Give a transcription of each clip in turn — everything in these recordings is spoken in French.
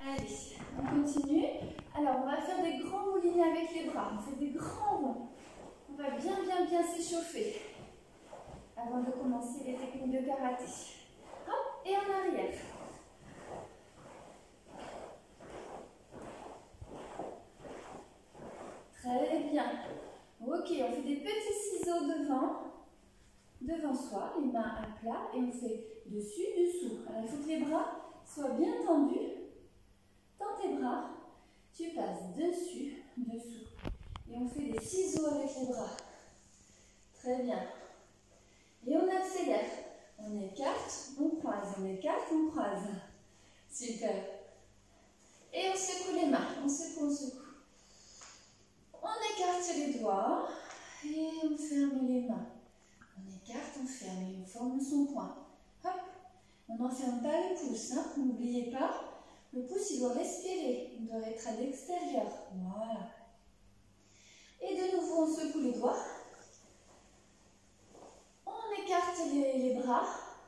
Allez, on continue. Alors, on va faire des grands moulinets avec les bras. On fait des grands ronds. On va bien s'échauffer avant de commencer les techniques de karaté. Hop, et en arrière. Très bien. Ok, on fait des petits ciseaux devant soi, les mains à plat, et on fait dessus, dessous. Alors, il faut que les bras soient bien tendus. Tends tes bras, tu passes dessus, dessous. Et on fait des ciseaux avec les bras. Très bien. Et on accélère. On écarte, on croise, on écarte, on croise. Super. Et on secoue les mains. On secoue, on secoue. On écarte les doigts et on ferme les mains. On écarte, on ferme et on forme son poing. Hop. On n'enferme pas le pouce. Hein. N'oubliez pas, le pouce il doit respirer. Il doit être à l'extérieur. Voilà. Et de nouveau, on secoue les doigts. On écarte les bras.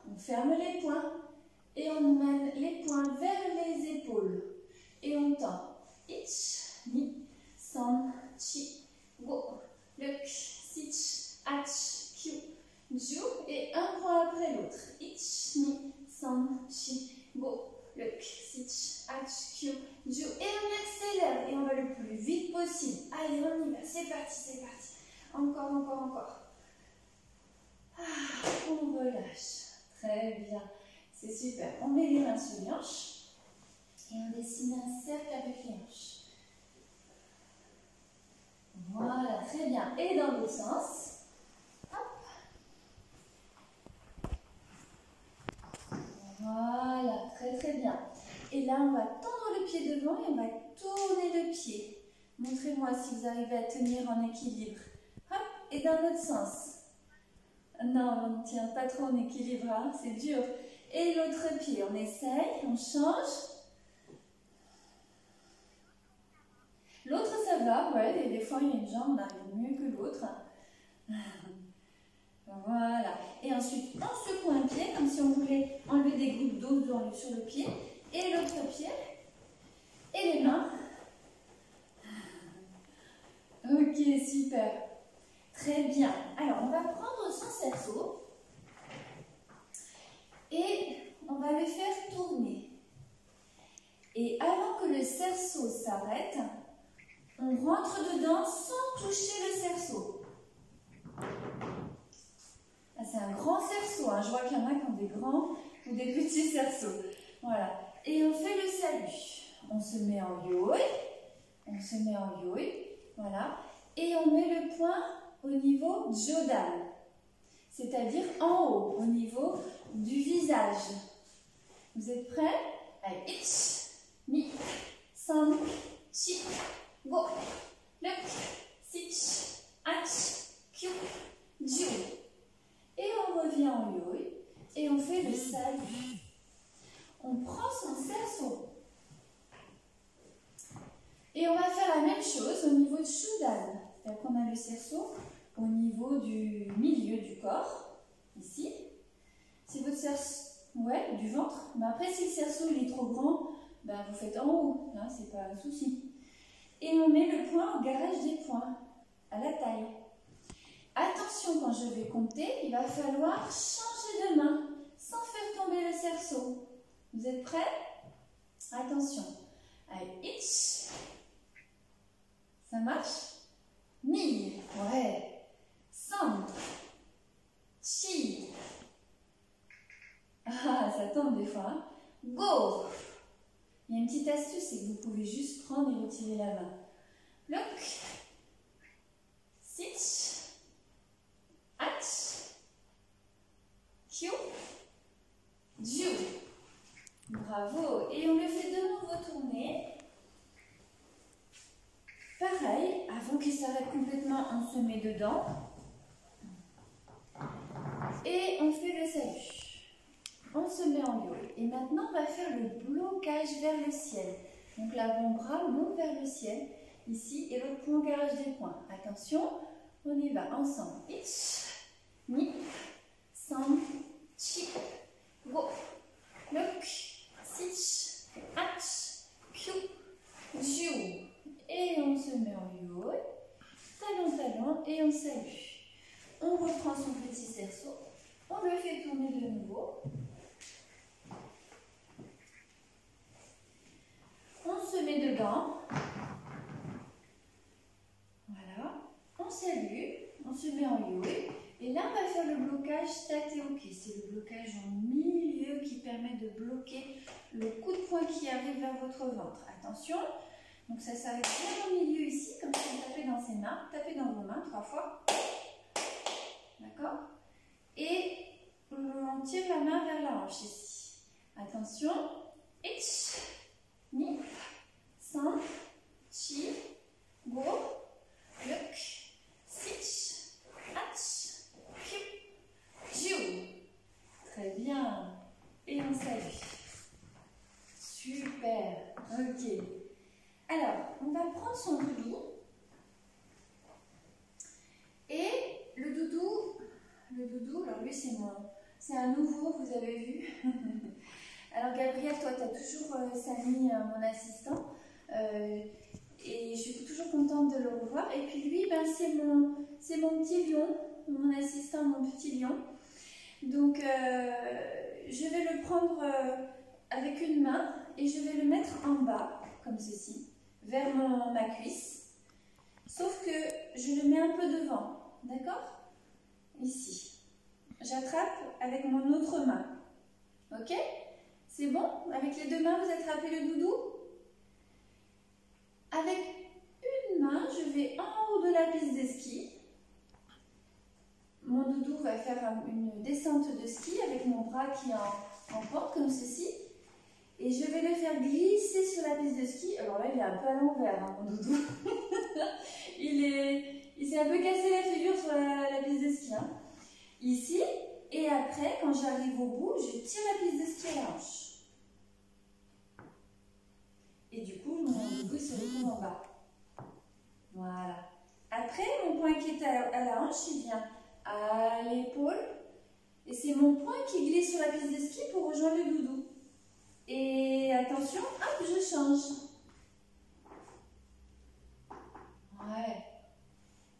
On ferme les poings. Et on mène les poings vers les épaules. Et on tend. Ich, ni, san, chi, go, luk, sich, ach, kyu, ju. Et un point après l'autre. Ich, ni, san, chi, go, luk, sich, ach, kyu, ju. Et on accélère. Et on va le plus vite possible. Allez, on y va. C'est parti, c'est parti. Encore. Ah, on relâche. Très bien. C'est super. On met les mains sur les hanches. Et on dessine un cercle avec les hanches. Voilà, très bien. Et dans l'autre sens. Hop. Voilà, très bien. Et là, on va tendre le pied devant et on va tourner le pied. Montrez-moi si vous arrivez à tenir en équilibre. Hop, et dans l'autre sens. Non, on ne tient pas trop en équilibre, hein, c'est dur. Et l'autre pied, on essaye, on change. L'autre, ça va, ouais, des fois, il y a une jambe, on arrive mieux que l'autre. Voilà. Et ensuite, on secoue un pied, comme si on voulait enlever des gouttes d'eau sur le pied. Et l'autre pied. Et les mains. Ok, super. Très bien. Alors, on va prendre son cerceau. Et on va le faire tourner. Et avant que le cerceau s'arrête, on rentre dedans sans toucher le cerceau. C'est un grand cerceau, hein. Je vois qu'il y en a qui ont des grands ou des petits cerceaux. Voilà. Et on fait le salut. On se met en yoi. Voilà. Et on met le poing au niveau jodan. C'est-à-dire en haut, au niveau du visage. Vous êtes prêts? Allez, ich, ni, san, chi, go, luk, sich, ach, kyu, ju. Et on revient en yoi et on fait le salut. On prend son cerceau. Et on va faire la même chose au niveau de Shudan. C'est-à-dire qu'on a le cerceau au niveau du milieu du corps, ici. Si votre cerceau, ouais, du ventre. Mais après, si le cerceau il est trop grand, ben, vous faites en haut. Là, c'est pas un souci. Et on met le poing au garage des poings, à la taille. Attention, quand je vais compter, il va falloir changer de main sans faire tomber le cerceau. Vous êtes prêts? Attention. Allez, ich. Ça marche? Ni. Ouais. San. Chi. Ah, ça tombe des fois. Hein? Go. Il y a une petite astuce, c'est que vous pouvez juste prendre et retirer la main. Look. Sich. Kyu, Ju. Bravo. Et on le fait de nouveau tourner. Pareil, avant qu'il s'arrête complètement, on se met dedans. Et on fait le salut. On se met en yoi. Et maintenant, on va faire le blocage vers le ciel. Donc l'avant-bras monte vers le ciel, ici, et l'autre point au garage des poings. Attention, on y va ensemble. Ich, ni, san, chi, go, luk, sich, ach, piou, jiou. Et on se met en yo, talon, talon, et on salue. On reprend son petit cerceau, on le fait tourner de nouveau. On se met dedans. Voilà. On salue, on se met en yo. Et là, on va faire le blocage taté-ok. C'est le blocage en milieu qui permet de bloquer le coup de poing qui arrive vers votre ventre. Attention, donc ça s'arrête bien au milieu ici, comme si on tapait dans ses mains. Tapez dans vos mains 3 fois. D'accord? Et on tire la main vers la hanche ici. Attention. Ich, ni, san, chi, go, luk, sich, ach, piu, jiu. Très bien. Et on salue. Super. Ok. Alors, on va prendre son doudou. Et le doudou, alors lui c'est un nouveau, vous avez vu. Alors Gabriel, toi tu as toujours Samy, mon assistant, et je suis toujours contente de le revoir. Et puis lui, ben, c'est mon petit lion, mon assistant, mon petit lion. Donc je vais le prendre avec une main et je vais le mettre en bas, comme ceci, vers ma cuisse. Sauf que je le mets un peu devant, d'accord? Ici. J'attrape avec mon autre main. Ok? C'est bon? Avec les deux mains, vous attrapez le doudou? Avec une main, je vais en haut de la piste de ski. Mon doudou va faire une descente de ski avec mon bras qui est en pente, comme ceci. Et je vais le faire glisser sur la piste de ski. Alors là, il est un peu à l'envers, hein, mon doudou. Il s'est un peu cassé la figure sur la piste de ski. Hein. Ici, et après, quand j'arrive au bout, je tire la piste de ski à la hanche. Et du coup, mon doudou se retrouve en bas. Voilà. Après, mon poing qui est à la hanche, il vient à l'épaule. Et c'est mon poing qui glisse sur la piste de ski pour rejoindre le doudou. Et attention, hop, je change. Ouais.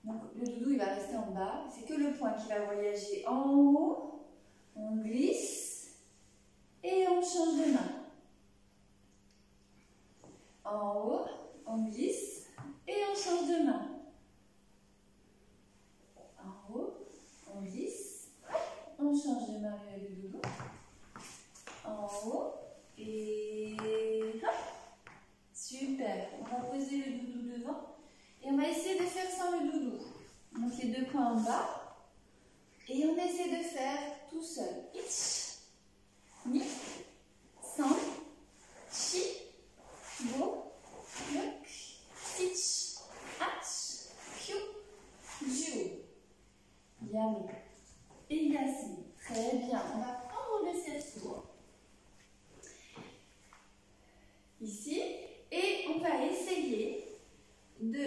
Donc le doudou, il va rester en bas. C'est que le poing qui va voyager en haut. On glisse. Et on change de main. En haut, on glisse. Et on change de main. En haut, on glisse. On change de main avec le doudou. En haut. Et hop. Super. On va poser le doudou devant. Et on va essayer de faire sans le doudou. Donc les deux points en bas. Et on essaie de faire tout seul. Ich, ni, san, chi, go, luk, sich, ach, piu, jiu. Yami. Et Yassi. Très bien. On va prendre le cerceau. Ici. Et on va essayer de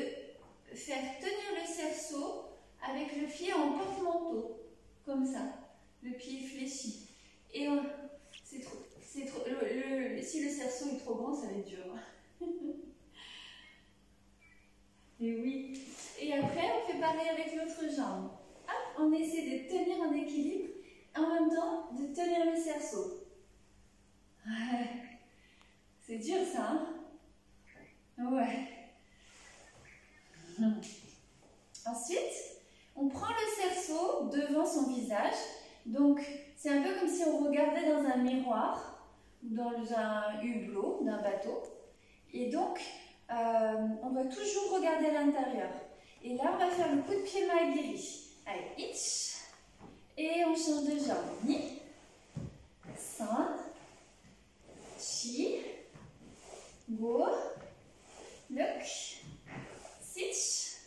faire tenir le cerceau avec le pied en porte-manteau, comme ça, le pied fléchi. Et c'est trop, si le cerceau est trop grand, ça va être dur. Et oui. Et après, on fait pareil avec l'autre jambe. Hop, on essaie de tenir en équilibre, en même temps de tenir le cerceau. Ouais. C'est dur ça, hein? Ouais. Ensuite, on prend le cerceau devant son visage. Donc, c'est un peu comme si on regardait dans un miroir ou dans un hublot d'un bateau. Et donc, on doit toujours regarder à l'intérieur. Et là, on va faire le coup de pied Maegiri. Allez, ich. Et on change de jambe. Ni, san, chi, go, luk, sich,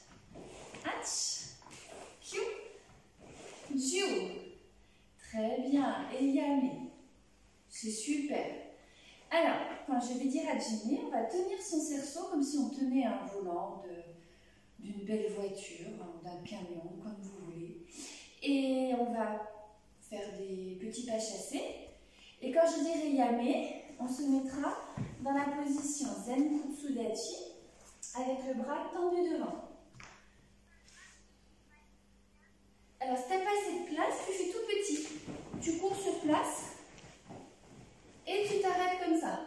ach, piu, jiu. Très bien. Et yami. C'est super. Alors, quand je vais dire à Jimmy, on va tenir son cerceau comme si on tenait un volant d'une belle voiture, d'un camion, comme vous voulez. Et on va faire des petits pas chassés. Et quand je dirai yamé, on se mettra dans la position Zen Kutsudachi avec le bras tendu devant. Alors, si tu n'as pas assez de place, tu fais tout petit. Tu cours sur place et tu t'arrêtes comme ça.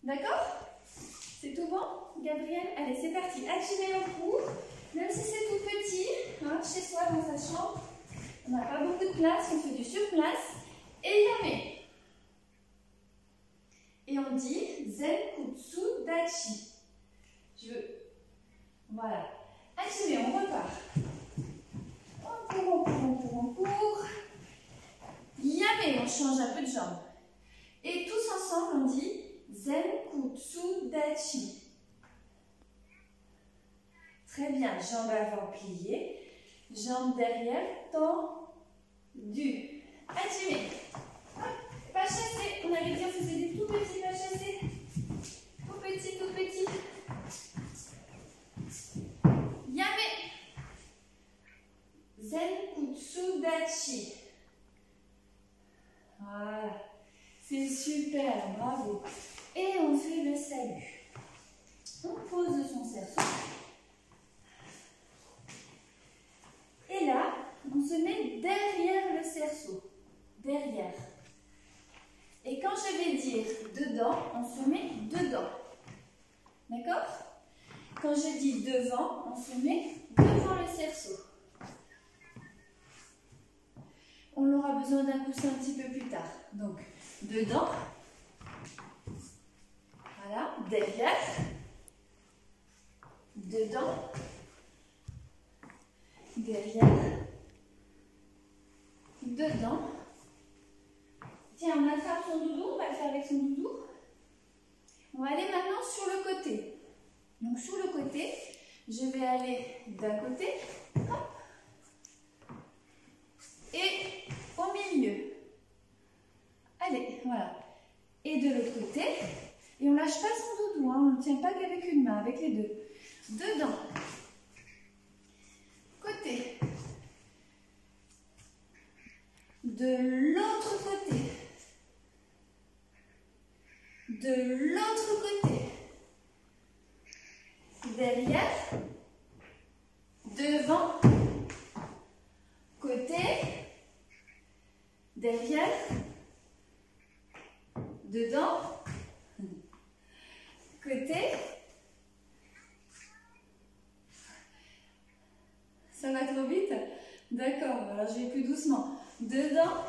D'accord? C'est tout bon, Gabriel? Allez, c'est parti. Hachime on court. Même si c'est tout petit, hein, chez soi, dans sa chambre, on n'a pas beaucoup de place, on fait du sur-place. Et yame. Et on dit Zen Kutsudachi. Voilà. Hachime, on repart. On court. Yame, on change un peu de jambe. Et tous ensemble, on dit Zen Kutsudachi. Très bien, jambe avant pliée, jambe derrière tendue. Hachime. Pas chassé. On avait dit on faisait des tout petits pas chassés. Tout petit. Yame. Zen Kutsudachi. Voilà. C'est super, bravo. Et on fait le salut. On pose son cerceau. Et là, on se met derrière le cerceau. Derrière. Et quand je vais dire dedans, on se met dedans. D'accord? Quand je dis devant, on se met devant le cerceau. On aura besoin d'un coussin un petit peu plus tard. Donc, dedans. Voilà, derrière. Dedans. Derrière. Dedans. Tiens, on attrape son doudou, on va le faire avec son doudou. On va aller maintenant sur le côté. Donc sur le côté, je vais aller d'un côté, hop, et au milieu. Allez, voilà. Et de l'autre côté, et on ne lâche pas son doudou, hein, on ne tient pas qu'avec une main, avec les deux. Dedans. Côté. De l'autre côté. De l'autre côté. Derrière. Devant. Côté. Derrière. Dedans. Côté. Ça va trop vite? D'accord, alors je vais plus doucement. Dedans.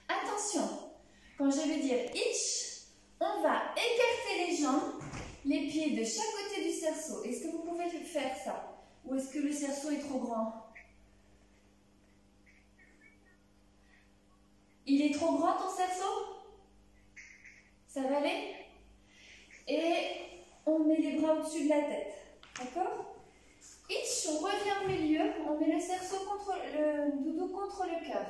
Attention, quand je vais dire itch, on va écarter les jambes, les pieds de chaque côté du cerceau. Est-ce que vous pouvez faire ça? Ou est-ce que le cerceau est trop grand? Il est trop grand ton cerceau? Ça va aller? Et on met les bras au-dessus de la tête. D'accord? Itch, on revient au milieu, on met le cerceau contre le doudou contre le cœur.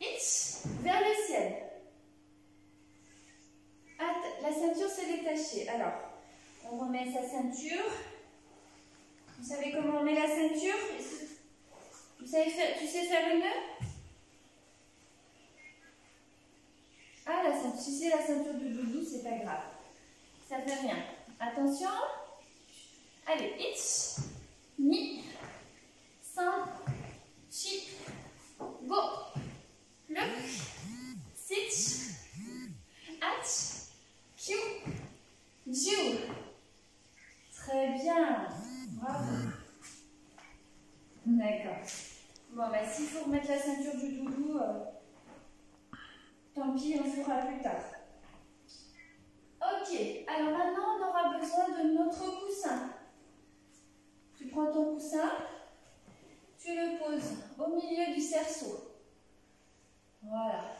Itch, vers le ciel. La ceinture s'est détachée. Alors, on remet sa ceinture. Vous savez comment on met la ceinture? Tu sais faire le nœud? Ah, si c'est la ceinture du doudou, c'est pas grave. Ça fait rien. Attention. Allez, itch, ni, san, chi, go. Look, sit, at, kyu, jiu. Très bien. Bravo. D'accord. Bon, bah, s'il faut remettre la ceinture du doudou, tant pis, on le fera plus tard. Ok, alors maintenant on aura besoin de notre coussin. Tu prends ton coussin, tu le poses au milieu du cerceau. Voilà.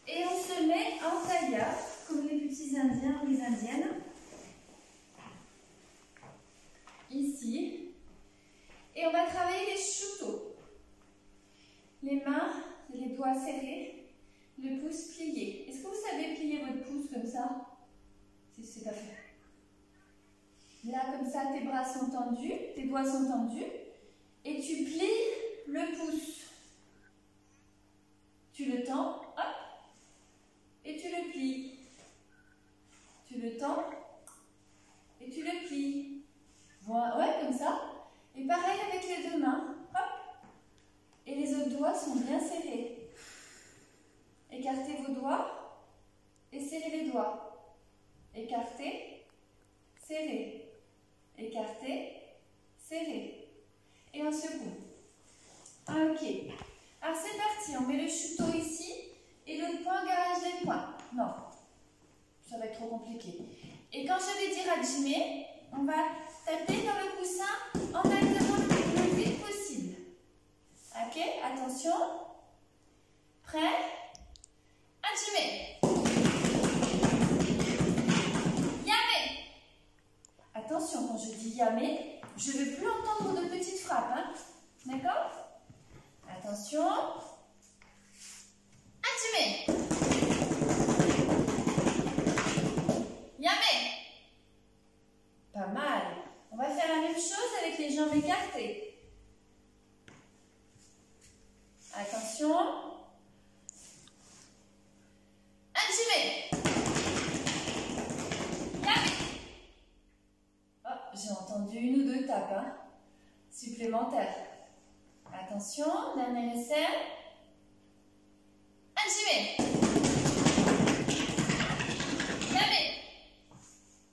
Et on se met en tailleur, comme les petits Indiens ou les Indiennes. Ici. Et on va travailler les shuto. Les mains, les doigts serrés. Le pouce plié. Est-ce que vous savez plier votre pouce comme ça? Si c'est pas fait. Là, comme ça, tes bras sont tendus, tes doigts sont tendus. Et tu plies le pouce. Tu le tends, hop, et tu le plies. Tu le tends et tu le plies. Voilà, ouais, comme ça. Et pareil avec les deux mains, hop. Et les autres doigts sont bien serrés. Écartez vos doigts et serrez les doigts. Écartez, serrez. Écartez, serrez. Et on secoue. Ok. Alors c'est parti, on met le chuteau ici et le poing garage des poings. Non, ça va être trop compliqué. Et quand je vais dire Hajime, on va taper dans le coussin en alternant le plus vite possible. Ok, attention. Prêt? Hajime. Yame. Attention, quand je dis Yame, je ne veux plus entendre de petites frappes. Hein? D'accord? Attention. Hajime. Yame. Pas mal. On va faire la même chose avec les jambes écartées. Attention. Hajime. Yame. Oh, j'ai entendu une ou deux tapes hein, supplémentaires. Attention, dernier essai. Hajime. Yame.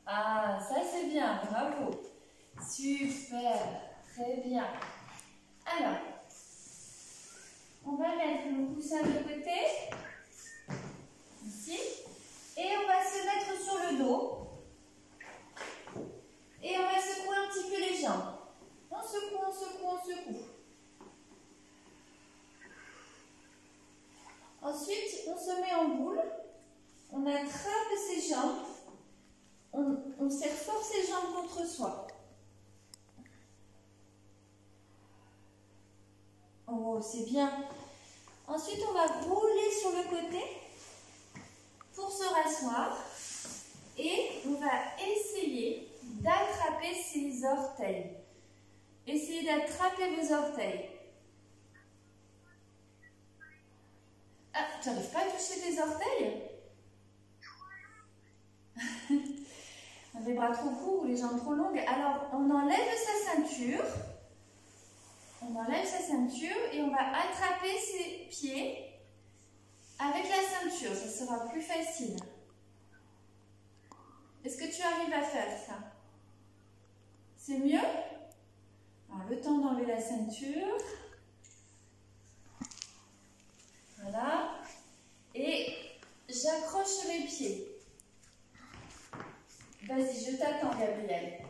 Ah, ça c'est bien, bravo. Super, très bien. Alors, on va mettre le coussin de côté, ici, et on va se mettre sur le dos. Et on va secouer un petit peu les jambes. On secoue, on secoue, on secoue. Ensuite, on se met en boule. On attrape ses jambes. On serre fort ses jambes contre soi. Oh, c'est bien. Ensuite, on va rouler sur le côté pour se rasseoir. Et on va essayer d'attraper ses orteils. Essayez d'attraper vos orteils. Ah, tu n'arrives pas à toucher tes orteils? Les bras trop courts ou les jambes trop longues. Alors, on enlève sa ceinture. On enlève sa ceinture et on va attraper ses pieds avec la ceinture. Ça sera plus facile. Est-ce que tu arrives à faire ça? C'est mieux? Alors, le temps d'enlever la ceinture. Voilà. Et j'accroche mes pieds. Vas-y, je t'attends, Gabriel.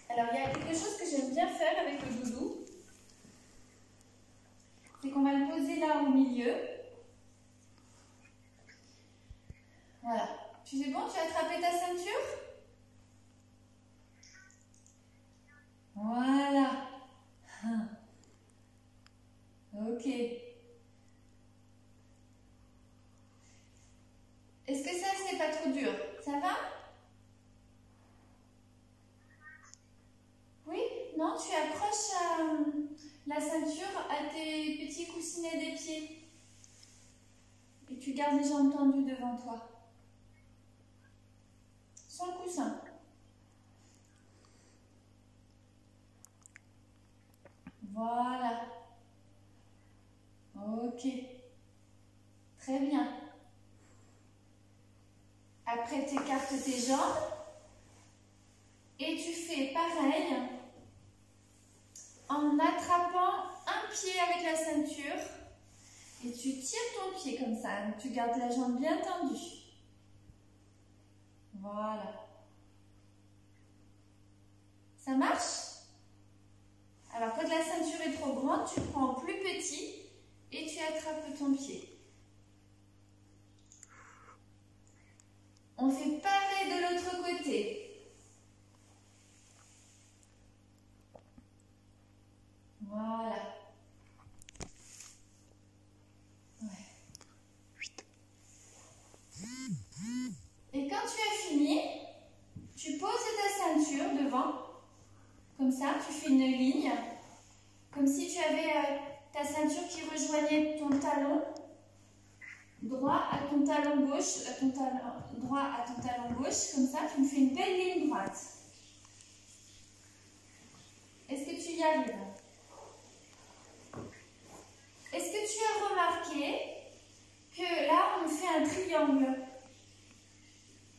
Alors, il y a quelque chose que j'aime bien faire avec le doudou. C'est qu'on va le poser là au milieu. Voilà. Tu es bon? Tu as attrapé ta ceinture? Voilà. Ok. Est-ce que ça, c'est pas trop dur? Ça va? Oui? Non, tu accroches la ceinture à tes petits coussinets des pieds. Et tu gardes les jambes tendues devant toi. Sans le coussin. Voilà. Ok. Très bien. Après, tu écartes tes jambes. Et tu fais pareil en attrapant un pied avec la ceinture. Et tu tires ton pied comme ça. Tu gardes la jambe bien tendue. Voilà. Ça marche? Alors, quand la ceinture est trop grande, tu prends plus petit et tu attrapes ton pied. On fait pareil de l'autre côté. Voilà. Ouais. Et quand tu as fini, tu poses ta ceinture devant. Comme ça, tu fais une ligne. Comme si tu avais ta ceinture qui rejoignait ton talon. droit à ton talon gauche, droit à ton talon gauche, comme ça, tu me fais une belle ligne droite. Est-ce que tu y arrives? Est-ce que tu as remarqué que là, on fait un triangle?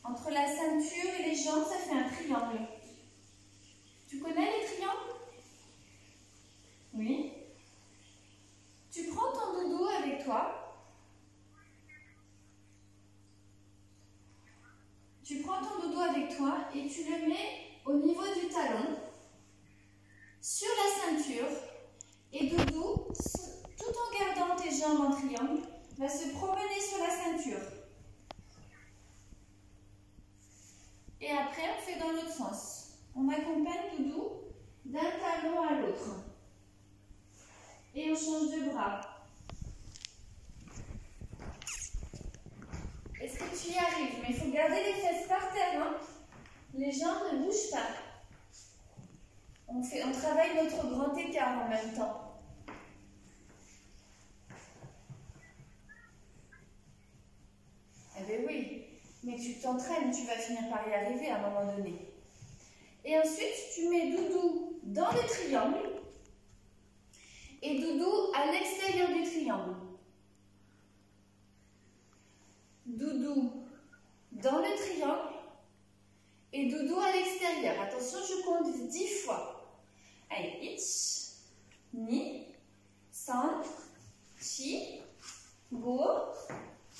Entre la ceinture et les jambes, ça fait un triangle. Tu connais les triangles? Oui. Tu prends ton doudou avec toi. Tu prends ton doudou avec toi et tu le mets au niveau du talon, sur la ceinture. Et doudou, tout en gardant tes jambes en triangle, va se promener sur la ceinture. Et après, on fait dans l'autre sens. On accompagne doudou d'un talon à l'autre. Et on change de bras. Est-ce que tu y arrives? Mais il faut garder les fesses par terre. Hein? Les jambes ne bougent pas. On travaille notre grand écart en même temps. Eh bien oui, mais tu t'entraînes, tu vas finir par y arriver à un moment donné. Et ensuite, tu mets doudou dans le triangle et doudou à l'extérieur du triangle. Doudou dans le triangle et doudou à l'extérieur. Attention, je compte 10 fois. Allez, ich, ni, san, chi, go,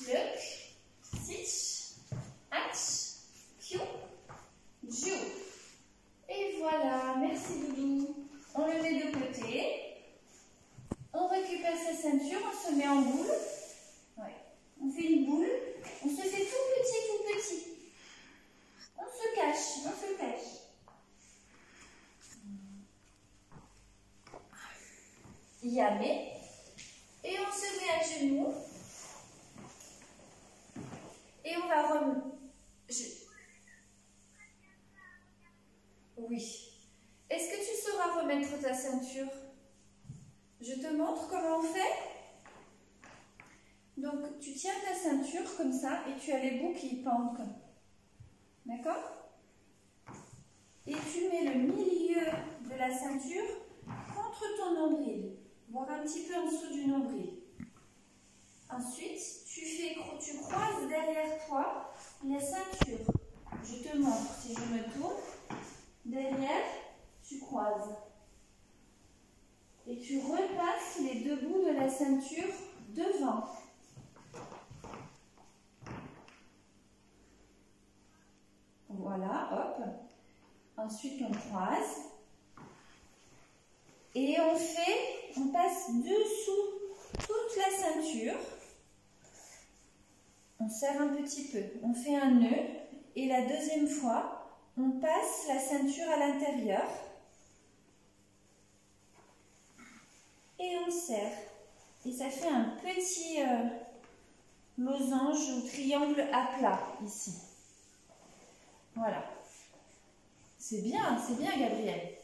luk, sich, ach, piu, jiu. Et voilà, merci doudou. On le met de côté. On récupère sa ceinture, on se met en boule. Ouais. On fait une boule. On se fait tout petit, tout petit. On se cache, on se cache. Yamé. Et on se met à genoux. Et on va remettre. Oui. Est-ce que tu sauras remettre ta ceinture? Je te montre comment on fait. Donc, tu tiens ta ceinture comme ça et tu as les bouts qui pendent comme. D'accord? Et tu mets le milieu de la ceinture contre ton nombril, voire un petit peu en dessous du nombril. Ensuite, tu croises derrière toi la ceinture. Je te montre si je me tourne. Derrière, tu croises. Et tu repasses les deux bouts de la ceinture devant. Voilà, hop. Ensuite, on croise. Et on passe dessous toute la ceinture. On serre un petit peu. On fait un nœud. Et la deuxième fois, on passe la ceinture à l'intérieur. Et on serre. Et ça fait un petit losange ou triangle à plat ici. Voilà. C'est bien Gabriel.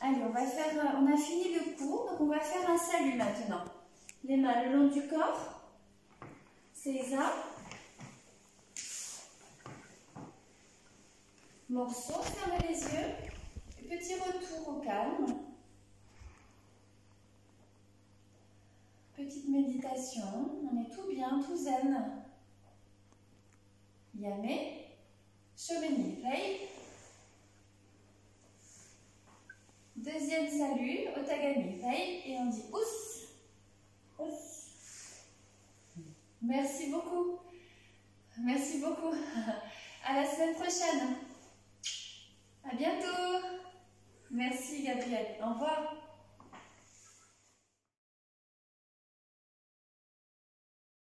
Allez, on a fini le cours, donc on va faire un salut maintenant. Les mains le long du corps. César. Morceau, fermez les yeux. Petit retour au calme. Petite méditation. On est tout bien, tout zen. Yamé. Chobeni. Rei. Deuxième salut. Otagami. Rei. Et on dit ous. Ous. Merci beaucoup. Merci beaucoup. À la semaine prochaine. À bientôt. Merci Gabriel. Au revoir.